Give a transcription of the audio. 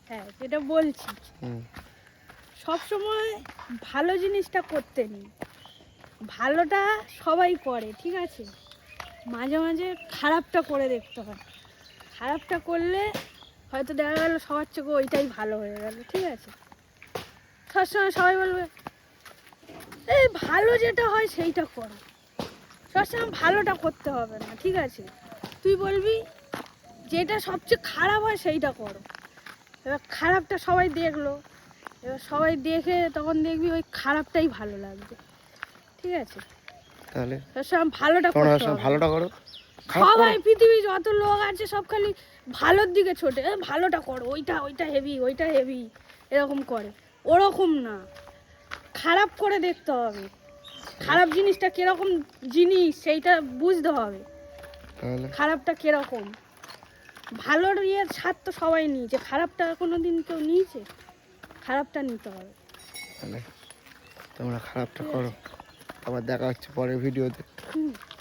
হ্যাঁ যেটা বলছি সব সময় ভালো জিনিসটা করতে নেই, ভালোটা সবাই করে ঠিক আছে, মাঝে মাঝে খারাপটা করে দেখতে হয়। খারাপটা করলে হয়তো দেখা গেল সবার চোখে ওইটাই ভালো হয়ে গেল, ঠিক আছে। সবসময় সবাই বলবে এই ভালো যেটা হয় সেইটা করো, সবসময় ভালোটা করতে হবে না, ঠিক আছে। তুই বলবি যেটা সবচেয়ে খারাপ হয় সেইটা করো, এবার খারাপটা সবাই দেখলো, এবার সবাই দেখে তখন দেখবি ওই খারাপটাই ভালো লাগবে, ঠিক আছে। তাহলে সবসময় ভালোটা তোমরা করতে সব হবে। ভালোটা করো, খারাপ সবাই করো। পৃথিবী যত লোক আছে সব খালি ভালোর দিকে ছোটে, ভালোটা করো, ওইটা ওইটা হেভি, ওইটা হেভি, এরকম করে। ওরকম না, খারাপ করে দেখতে হবে, খারাপ জিনিসটা কিরকম জিনিস সেইটা বুঝতে হবে, তাহলে খারাপটা কিরকম। ভালোর স্বাদ তো সবাই নিয়েছে, খারাপটা কোনো দিন কেউ নিয়েছে, খারাপটা নিতে হবে। তাহলে তোমরা খারাপটা করো, আবার দেখা হচ্ছে পরের ভিডিওতে। হুম।